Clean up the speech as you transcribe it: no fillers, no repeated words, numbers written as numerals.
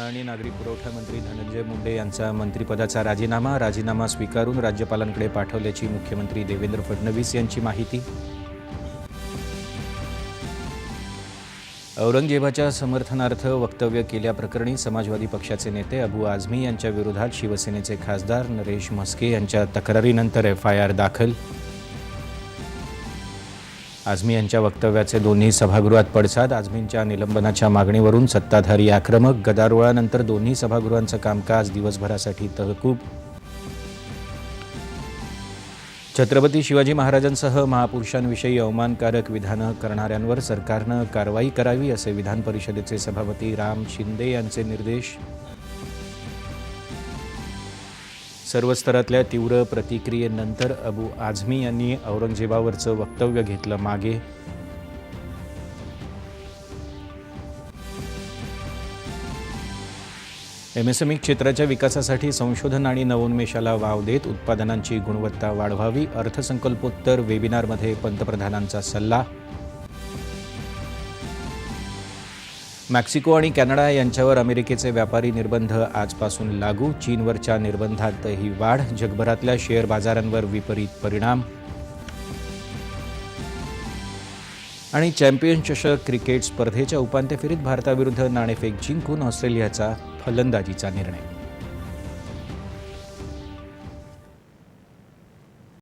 आणि नागरी पुरवठा मंत्री धनंजय मुंडे यांचा मंत्रिपदाचा राजीनामा स्वीकारून राज्यपालांकडे पाठवल्याची मुख्यमंत्री देवेंद्र फडणवीस यांची माहिती. औरंगजेबाच्या समर्थनार्थ वक्तव्य केल्याप्रकरणी समाजवादी पक्षाचे नेते अबू आझमी यांच्या विरोधात शिवसेनेचे खासदार नरेश म्हस्के यांच्या तक्रारीनंतर FIR दाखल. आझमी यांच्या वक्तव्याचे दोन्ही सभागृहात पडसाद. आझमींच्या निलंबनाच्या मागणीवरून सत्ताधारी आक्रमक. गदारोळानंतर दोन्ही सभागृहांचं कामकाज दिवसभरासाठी तहकूब. छत्रपती शिवाजी महाराजांसह महापुरुषांविषयी अवमानकारक विधानं करणाऱ्यांवर सरकारनं कारवाई करावी असे विधान परिषदेचे सभापती राम शिंदे यांचे निर्देश. सर्व स्तरातल्या तीव्र प्रतिक्रियेनंतर अबू आझमी यांनी औरंगजेबावरचं वक्तव्य घेतलं मागे. MSME क्षेत्राच्या विकासासाठी संशोधन आणि नवोन्मेषाला वाव देत उत्पादनांची गुणवत्ता वाढवावी. अर्थसंकल्पोत्तर वेबिनारमध्ये पंतप्रधानांचा सल्ला. मेक्सिको आणि कॅनडा यांच्यावर अमेरिकेचे व्यापारी निर्बंध आजपासून लागू. चीनवरच्या निर्बंधातही वाढ. जगभरातल्या शेअर बाजारांवर विपरीत परिणाम. आणि चॅम्पियन्स चषक क्रिकेट स्पर्धेच्या उपांत्य फेरीत भारताविरुद्ध नाणेफेक जिंकून ऑस्ट्रेलियाचा फलंदाजीचा निर्णय.